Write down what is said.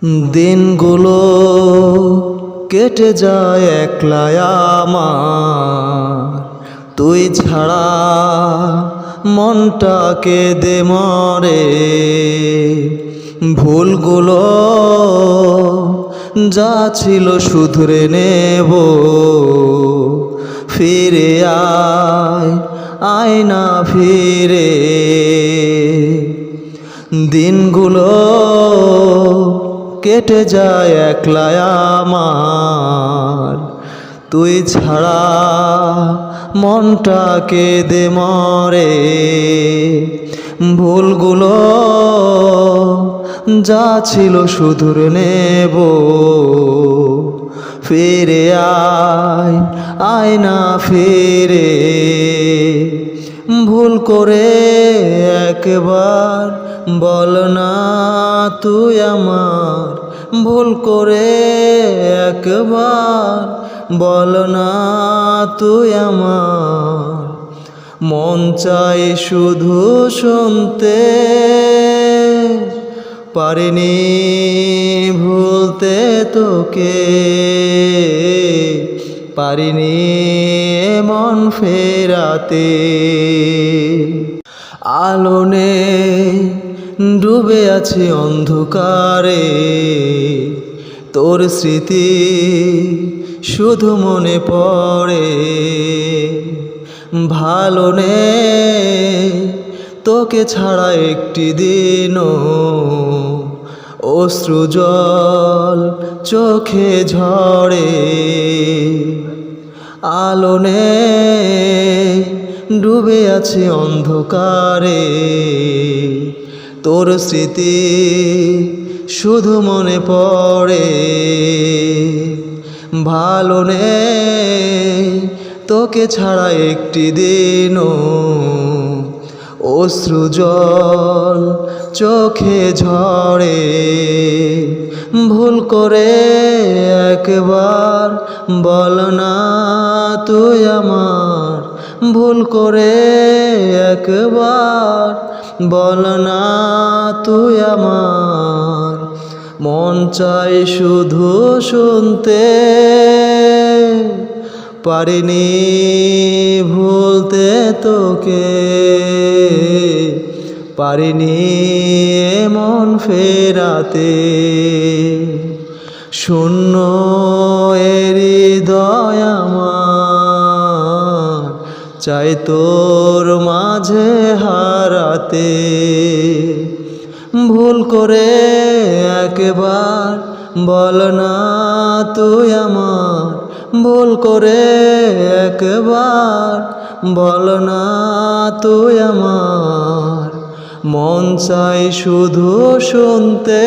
দিনগুলো কেটে যায় একলা আমার, তুই ছাড়া মনটা কেঁদে মরে। ভুলগুলো যা ছিল শুধরে নেব, ফিরে আয়, আয় না ফিরে। দিনগুলো কেটে যায় একলা আমার, তুই ছাড়া মনটা কেঁদে মরে। ভুলগুলো যা ছিল শুধরে নেব, ফিরে আয়, আয় না ফিরে। ভুল করে একবার বল না তুই আমার, ভুল করে একবার বল না তুই আমার। মন চাই শুধু শুনতে, পারিনি ভুলতে তোকে, পারিনি মন ফেরাতে। আলো নেই, ডুবে আছি অন্ধকারে, তোর স্মৃতি শুধু মনে পড়ে। ভালো নেই তোকে ছাড়া একটি দিনও, অশ্রু জল চোখে ঝরে। আলো নেই, ডুবে আছে অন্ধকারে, তোর স্মৃতি শুধু মনে পড়ে। ভালো নেই তোকে ছাড়া একটি দিনও, অশ্রু জল চোখে ঝরে। ভুল করে একবার বল না তুই আমার, ভুল করে একবার বল না তুই আমার। মন চাই শুধু শুনতে, পারিনি ভুলতে তোকে, পারিনি মন ফেরাতে। শূন্য হৃদয় আমার, চাই তোর মাঝে হারাতে। ভুল করে একবার বল না তুই আমার, ভুল করে একবার বল না তুই আমার। মন চাই শুধু শুনতে,